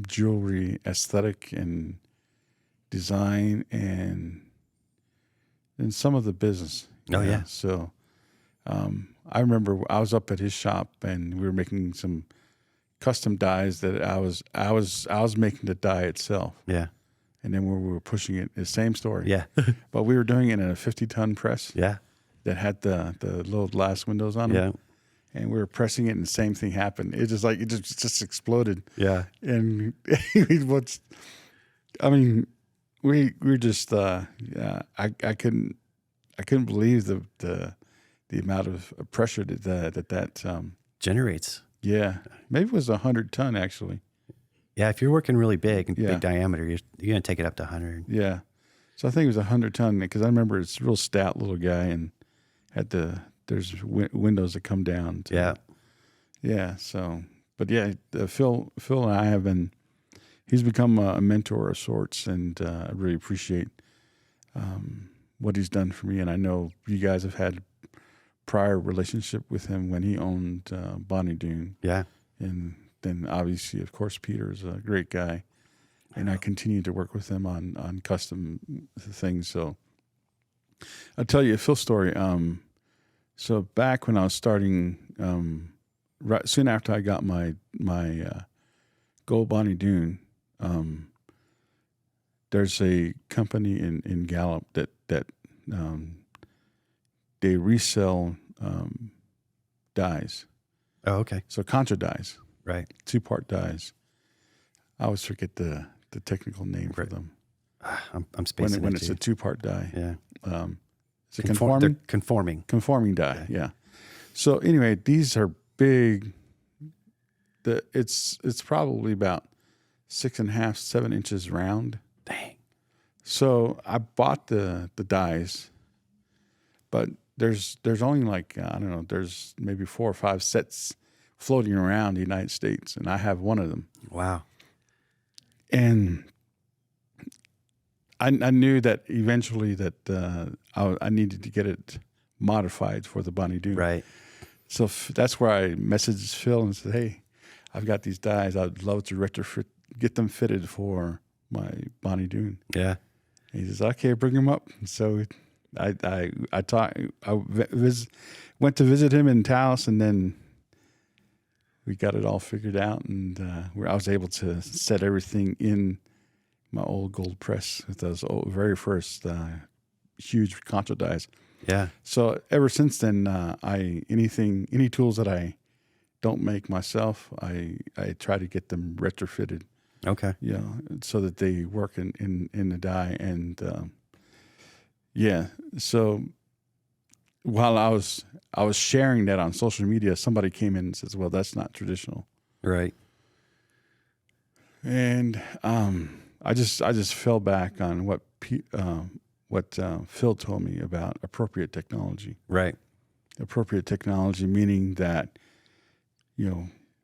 jewelry aesthetic and design and some of the business. Oh yeah. So I remember I was up at his shop and we were making some custom dies that I was making the die itself. Yeah. And then when we were pushing it, the same story. Yeah. But we were doing it in a 50-ton press. Yeah. That had the little glass windows on them. Yeah. And we were pressing it, and the same thing happened. It just exploded. Yeah. And we were just I couldn't believe the amount of pressure that generates. Yeah, maybe it was 100-ton actually. Yeah, if you're working really big and big diameter, you're gonna take it up to 100. Yeah, so I think it was 100-ton because I remember it's a real stout little guy and had there's windows that come down. Yeah. So, but Phil and I have been. He's become a mentor of sorts, and I really appreciate what he's done for me. And I know you guys have had prior relationship with him when he owned Bonny Doon. Yeah. And then obviously, of course, Peter's a great guy. And I continue to work with him on custom things. So I'll tell you a Phil story. So back when I was starting, soon after I got my gold Bonny Doon, there's a company in Gallup that they resell dies. Oh, okay. So contra dies, Right. 2-part dies. I always forget the technical name for them. I'm spacing When it it's too. a 2-part die. Yeah. Is it They're conforming? conforming. Conforming die, yeah. So anyway, these are big. It's probably about 6.5, 7 inches round. Dang. So I bought the dies, but there's only like I don't know. There's maybe 4 or 5 sets floating around the United States, and I have one of them. Wow. And I knew that eventually that I needed to get it modified for the Bonny Doon. Right. So that's where I messaged Phil and said, "Hey, I've got these dies. I'd love to retrofit, get them fitted for my Bonny Doon." Yeah. And he says, "Okay, bring them up." And so went to visit him in Taos, and then we got it all figured out, and I was able to set everything in my old gold press with those very first huge contra dies. Yeah. So ever since then, any tools that I don't make myself, I try to get them retrofitted. Okay. So that they work in the die. And so while I was sharing that on social media, somebody came in and says, "Well, that's not traditional." Right. And I just fell back on what Phil told me about appropriate technology. Right. Appropriate technology meaning that,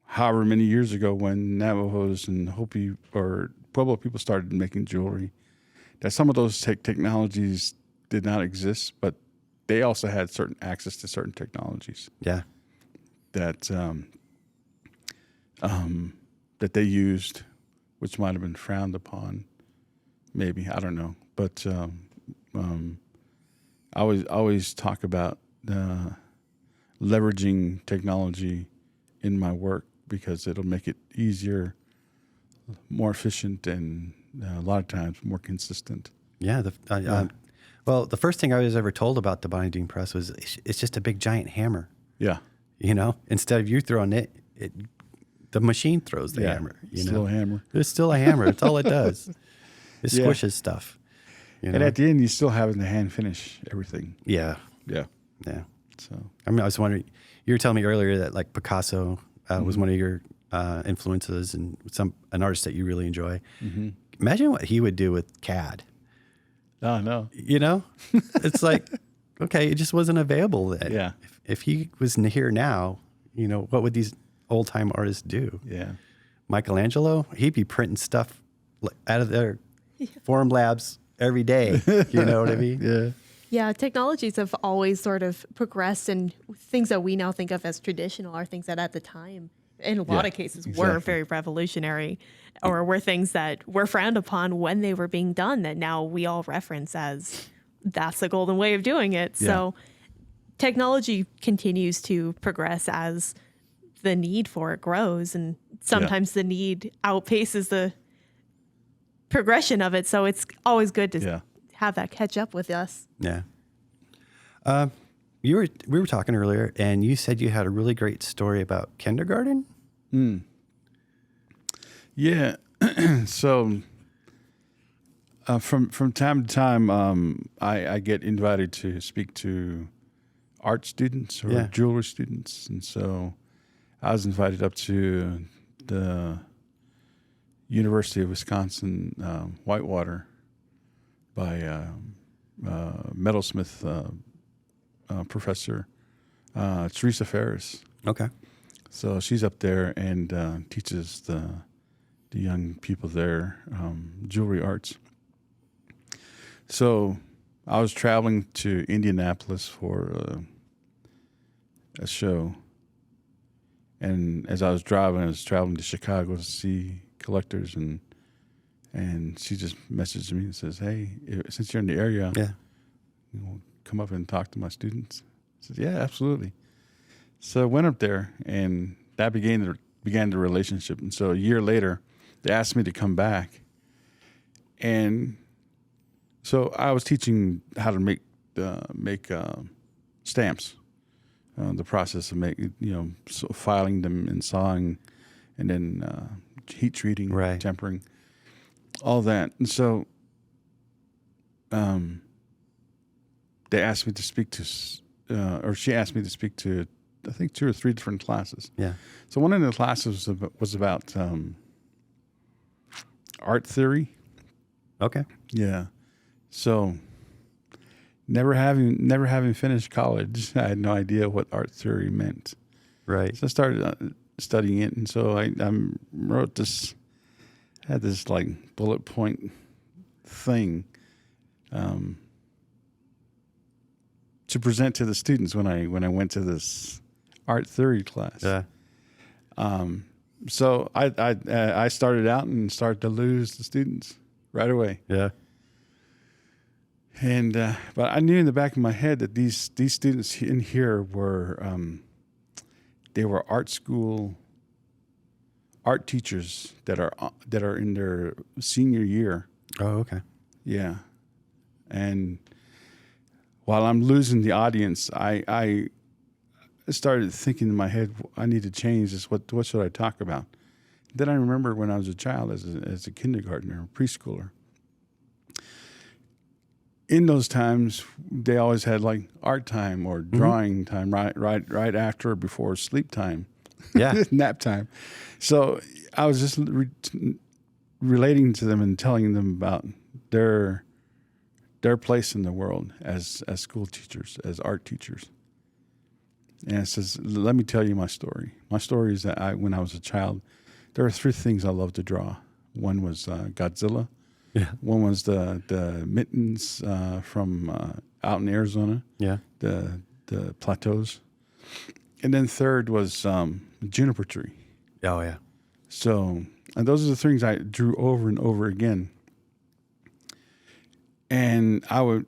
however many years ago when Navajos and Hopi or Pueblo people started making jewelry, that some of those technologies did not exist, but they also had certain access to certain technologies. Yeah. That that they used, which might have been frowned upon, maybe, I don't know. But I always talk about leveraging technology in my work because it'll make it easier, more efficient, and a lot of times more consistent. Yeah. Well, the first thing I was ever told about the Bonny Doon press was it's just a big giant hammer. Yeah. Instead of you throwing it, the machine throws the hammer. It's a little hammer. It's still a hammer. That's all it does. It squishes stuff. And at the end, you still having to hand finish everything. Yeah. Yeah. Yeah. So I was wondering, you were telling me earlier that like Picasso was one of your influences and an artist that you really enjoy. Mm-hmm. Imagine what he would do with CAD. Oh, no. It's like, okay, it just wasn't available then. Yeah. If he was here now, what would these old time artists do? Yeah. Michelangelo, he'd be printing stuff out of their Forum Labs every day. You know what I mean? Yeah. Yeah, technologies have always sort of progressed, and things that we now think of as traditional are things that at the time, in a lot of cases, were very revolutionary, or were things that were frowned upon when they were being done that now we all reference as that's the golden way of doing it. Yeah. So technology continues to progress as the need for it grows, and sometimes the need outpaces the progression of it. So it's always good to have that catch up with us. Yeah. We were talking earlier, and you said you had a really great story about kindergarten. Yeah. So from time to time, I get invited to speak to art students or jewelry students, and so I was invited up to the University of Wisconsin Whitewater by metalsmith professor Teresa Ferris. Okay. So she's up there and teaches the young people there jewelry arts. So I was traveling to Indianapolis for a show, and as I was driving, I was traveling to Chicago to see collectors, and she just messaged me and says, "Hey, since you're in the area, come up and talk to my students." I said, "Yeah, absolutely." So I went up there, and that began the relationship. And so a year later, they asked me to come back. And so I was teaching how to make stamps, the process of filing them and sawing, and then heat treating, tempering, all that. And so they asked me to speak to, or she asked me to speak to, I think 2 or 3 different classes. Yeah. So one of the classes was about art theory. Okay. Yeah. So never having finished college, I had no idea what art theory meant. Right. So I started studying it, and so I wrote this, had this like bullet point thing to present to the students when I went to this art theory class. Yeah. So I started out and started to lose the students right away. Yeah. And but I knew in the back of my head that these students in here were they were art school art teachers that are in their senior year. Oh, okay. Yeah. And while I'm losing the audience, I started thinking in my head, I need to change this. What should I talk about? Then I remember when I was a child, as a kindergartner, preschooler. In those times, they always had like art time or drawing time right after or before sleep time. Yeah. Nap time. So I was just relating to them and telling them about their place in the world as school teachers, as art teachers. And it says, let me tell you my story. My story is that when I was a child, there were 3 things I loved to draw. One was Godzilla. Yeah. One was the mittens from out in Arizona. Yeah. The plateaus. And then third was juniper tree. Oh, yeah. So, and those are the things I drew over and over again. And I would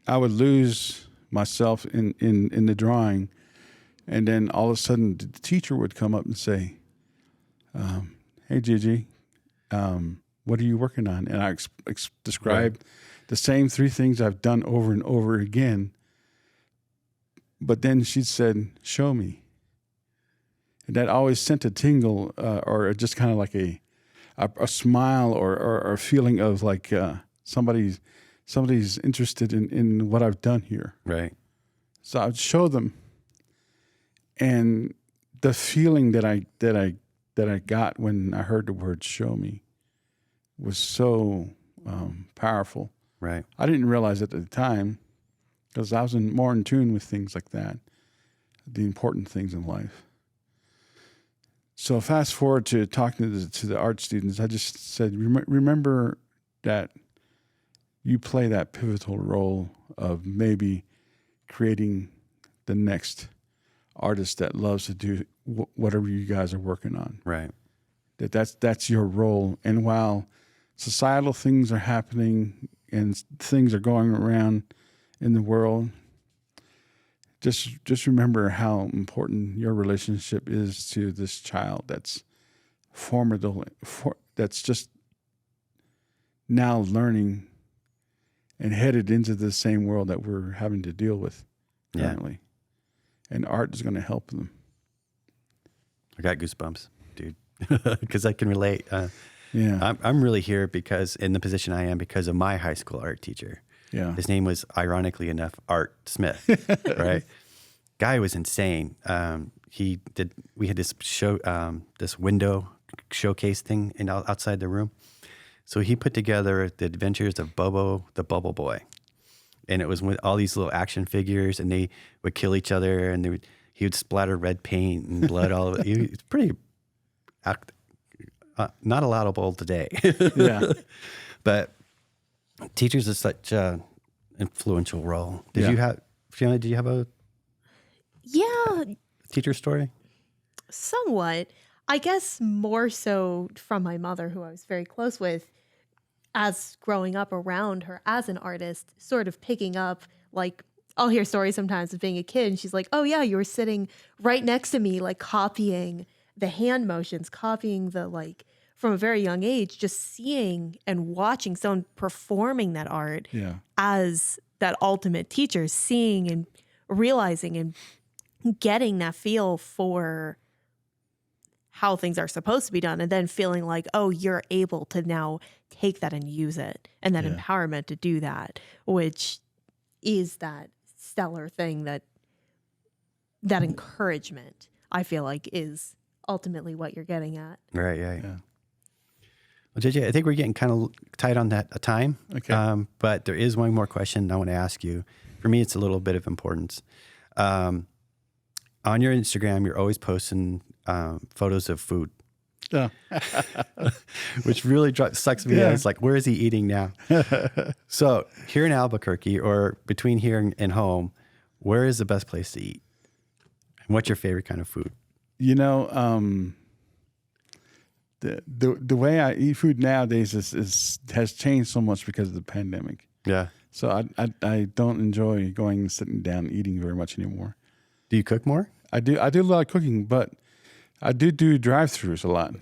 lose myself in the drawing, and then all of a sudden the teacher would come up and say, "Hey, JJ, what are you working on?" And I described the same 3 things I've done over and over again. But then she said, "Show me." And that always sent a tingle, or just kind of like a smile, or a feeling of like somebody's interested in what I've done here. Right. So I would show them, and the feeling that I got when I heard the word "show me" was so powerful. Right. I didn't realize it at the time, because I was more in tune with things like that, the important things in life. So fast forward to talking to the art students, I just said, remember that you play that pivotal role of maybe creating the next artist that loves to do whatever you guys are working on. Right. That's your role. And while societal things are happening and things are going around in the world, just remember how important your relationship is to this child that's formidable, that's just now learning and headed into the same world that we're having to deal with currently. Yeah. And art is going to help them. I got goosebumps, dude, because I can relate. Yeah. I'm really here because in the position I am because of my high school art teacher. Yeah. His name was, ironically enough, Art Smith, right? Guy was insane. We had this show, this window showcase thing outside the room. So he put together the adventures of Bobo the Bubble Boy. And it was with all these little action figures, and they would kill each other, and he would splatter red paint and blood all over. It's pretty not allowable today. Yeah. But teachers are such an influential role. Fiona, did you have a teacher story? Somewhat. I guess more so from my mother, who I was very close with, as growing up around her as an artist, sort of picking up, like, I'll hear stories sometimes of being a kid, and she's like, "Oh yeah, you were sitting right next to me, like copying the hand motions, copying the like from a very young age, just seeing and watching someone performing that art Yeah. as that ultimate teacher, seeing and realizing and getting that feel for how things are supposed to be done, and then feeling like, oh, you're able to now take that and use it, and that empowerment to do that, which is that stellar thing, that encouragement, I feel like, is ultimately what you're getting at. Right. Yeah. Yeah. Well, JJ, I think we're getting kind of tight on that time. Okay. But there is one more question I want to ask you. For me, it's a little bit of importance. On your Instagram, you're always posting photos of food, Yeah. which really sucks me in. It's like, where is he eating now? So here in Albuquerque, or between here and home, where is the best place to eat? And what's your favorite kind of food? You know, the way I eat food nowadays has changed so much because of the pandemic. Yeah. So I don't enjoy going and sitting down and eating very much anymore. Do you cook more? I do a lot of cooking, but I do drive-throughs a lot.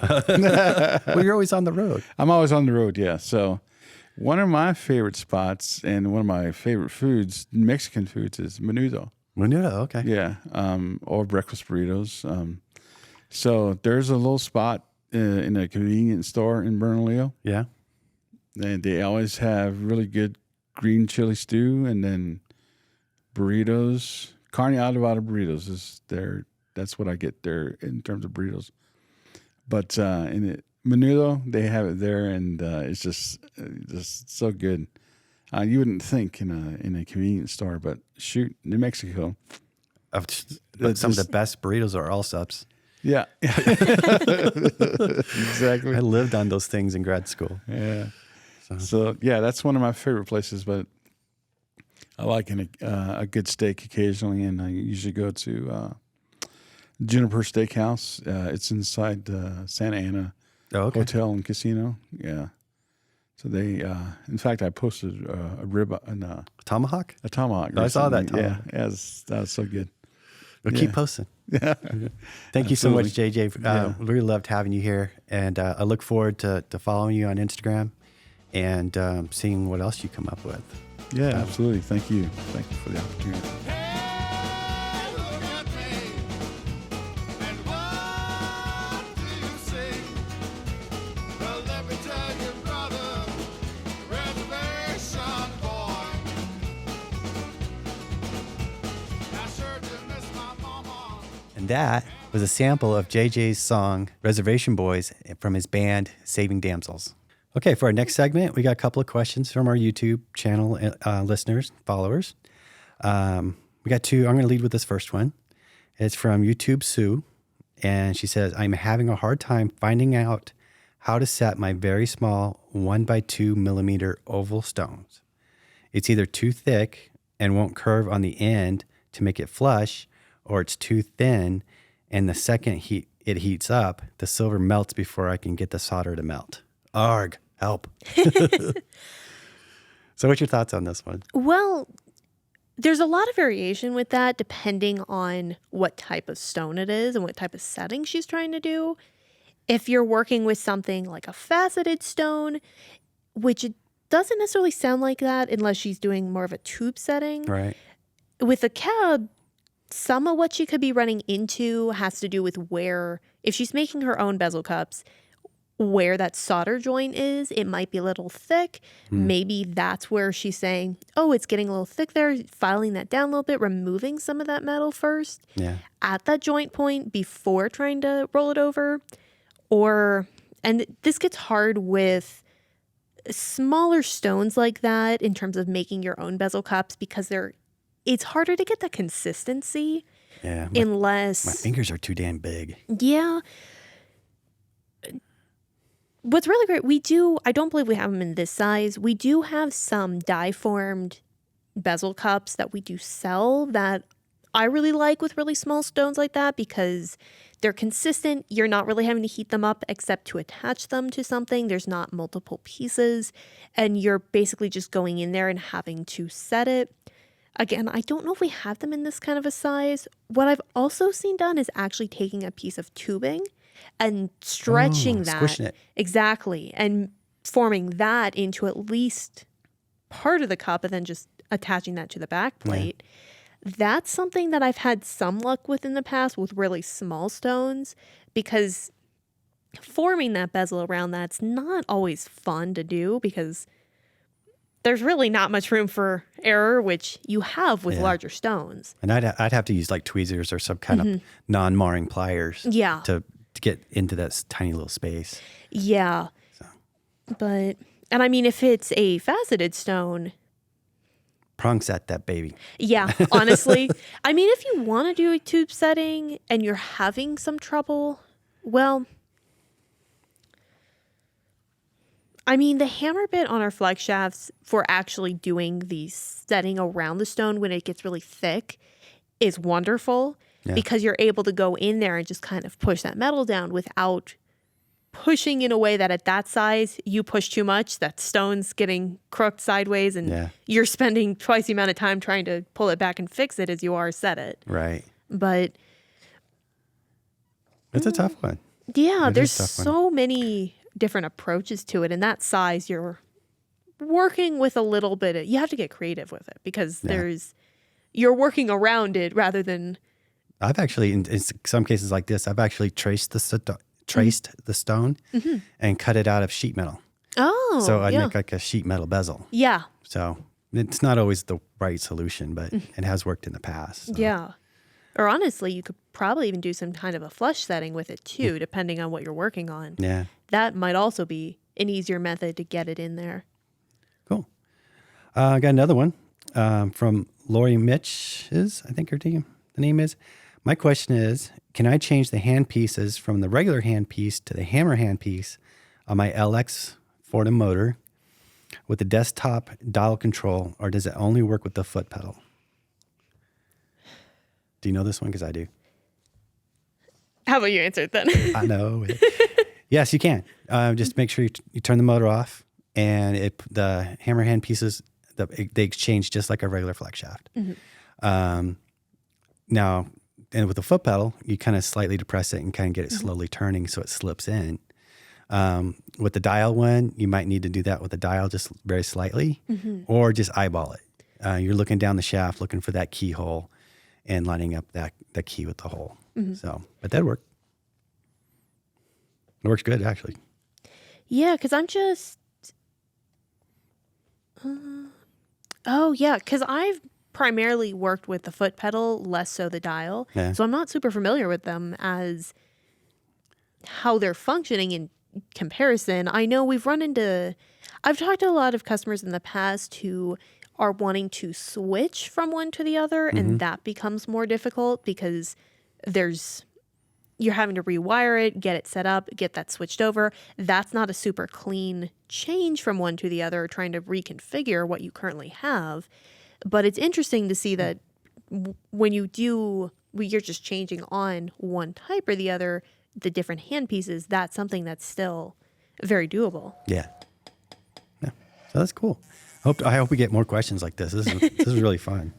Well, you're always on the road. I'm always on the road, yeah. So one of my favorite spots and one of my favorite foods, Mexican foods, is menudo. Menudo, okay. Yeah, or breakfast burritos. So there's a little spot in a convenience store in Bernalillo, Yeah. and they always have really good green chili stew, and then burritos. Carne adobada burritos is there. That's what I get there in terms of burritos. But in it, menudo, they have it there, and it's just so good. You wouldn't think in a convenience store, but shoot, New Mexico. But some of the best burritos are all subs. Yeah, exactly. I lived on those things in grad school. Yeah. So yeah, that's one of my favorite places. But I like a good steak occasionally, and I usually go to Juniper Steakhouse. It's inside Santa Ana Hotel and Casino. Yeah. So they, in fact, I posted a rib and a Tomahawk? tomahawk. I saw that recently. tomahawk. Yeah, that was so good. Well, keep posting. Yeah. Thank you so much, Absolutely. JJ. Really loved having you here. And I look forward to following you on Instagram and seeing what else you come up with. Yeah, absolutely. Thank you. Thank you for the opportunity. Hey, look at me. And what do you see? Well, let me tell you, brother, reservation boy. I sure do miss my mama. And that was a sample of JJ's song, Reservation Boys, from his band, Saving Damsels. Okay, for our next segment, we got a couple of questions from our YouTube channel listeners, followers. We got two. I'm going to lead with this first one. It's from YouTube Sue, and she says, I'm having a hard time finding out how to set my very small 1x2 millimeter oval stones. It's either too thick and won't curve on the end to make it flush, or it's too thin, and the second it heats up, the silver melts before I can get the solder to melt. Arg, help. So what's your thoughts on this one? Well, there's a lot of variation with that depending on what type of stone it is and what type of setting she's trying to do. If you're working with something like a faceted stone, which it doesn't necessarily sound like that unless she's doing more of a tube setting. Right. With a cab, some of what she could be running into has to do with where, if she's making her own bezel cups, where that solder joint is, it might be a little thick. Maybe that's where she's saying, oh, it's getting a little thick there, filing that down a little bit, removing some of that metal first at that joint point before trying to roll it over. And this gets hard with smaller stones like that in terms of making your own bezel cups because it's harder to get that consistency. Yeah. Unless My fingers are too damn big. Yeah. What's really great, I don't believe we have them in this size. We do have some die-formed bezel cups that we do sell that I really like with really small stones like that because they're consistent. You're not really having to heat them up except to attach them to something. There's not multiple pieces, and you're basically just going in there and having to set it. Again, I don't know if we have them in this kind of a size. What I've also seen done is actually taking a piece of tubing and stretching that. Squishing it. Exactly. And forming that into at least part of the cup and then just attaching that to the back plate. That's something that I've had some luck with in the past with really small stones, because forming that bezel around that's not always fun to do because there's really not much room for error, which you have with larger stones. And I'd have to use like tweezers or some kind of non-marring pliers to get into that tiny little space. Yeah. But, and I mean, if it's a faceted stone, prong set that baby. Yeah, honestly. I mean, if you want to do a tube setting and you're having some trouble, well, I mean, the hammer bit on our flex shafts for actually doing the setting around the stone when it gets really thick is wonderful because you're able to go in there and just kind of push that metal down without pushing in a way that at that size, you push too much, that stone's getting crooked sideways and you're spending twice the amount of time trying to pull it back and fix it as you are set it. Right. But it's a tough one. Yeah, there's so many different approaches to it. And that size, you're working with a little bit of, you have to get creative with it because you're working around it rather than. I've actually, in some cases like this, I've actually traced the stone and cut it out of sheet metal. Oh, so I make like a sheet metal bezel. Yeah. So it's not always the right solution, but it has worked in the past. So. Yeah. Or honestly, you could probably even do some kind of a flush setting with it too, depending on what you're working on. Yeah. That might also be an easier method to get it in there. Cool. I got another one from Lori Mitch, I think the name is. My question is, can I change the hand pieces from the regular hand piece to the hammer hand piece on my LX Fordham motor with the desktop dial control, or does it only work with the foot pedal? Do you know this one? Because I do. How about you answer it then? I know. Yes, you can. Just make sure you turn the motor off, and the hammer hand pieces, they exchange just like a regular flex shaft. Now, and with the foot pedal, you kind of slightly depress it and kind of get it slowly turning so it slips in. With the dial one, you might need to do that with the dial just very slightly, or just eyeball it. You're looking down the shaft, looking for that keyhole, and lining up that key with the hole. So, but that'd work. It works good, actually. Yeah, because I'm just. Because I've primarily worked with the foot pedal, less so the dial. Yeah. So I'm not super familiar with them as how they're functioning in comparison. I know I've talked to a lot of customers in the past who are wanting to switch from one to the other, and that becomes more difficult because you're having to rewire it, get it set up, get that switched over. That's not a super clean change from one to the other, trying to reconfigure what you currently have. But it's interesting to see that when you're just changing on one type or the other, the different hand pieces, that's something that's still very doable. Yeah. So that's cool. I hope we get more questions like this. This is really fun.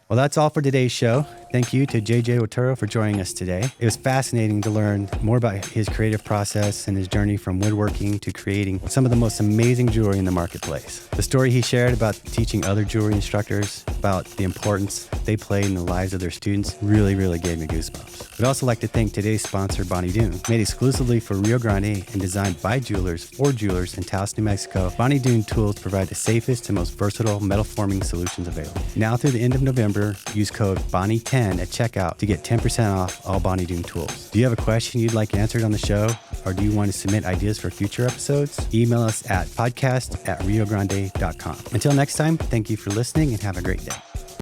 Well, that's all for today's show. Thank you to JJ Otero for joining us today. It was fascinating to learn more about his creative process and his journey from woodworking to creating some of the most amazing jewelry in the marketplace. The story he shared about teaching other jewelry instructors about the importance they play in the lives of their students really, really gave me goosebumps. We'd also like to thank today's sponsor, Bonny Doon. Made exclusively for Rio Grande and designed by jewelers for jewelers in Taos, New Mexico, Bonny Doon tools provide the safest and most versatile metal forming solutions available. Now through the end of November, use code BONNY10 at checkout to get 10% off all Bonny Doon tools. Do you have a question you'd like answered on the show, or do you want to submit ideas for future episodes? Email us at podcast@riogrande.com. Until next time, thank you for listening and have a great day.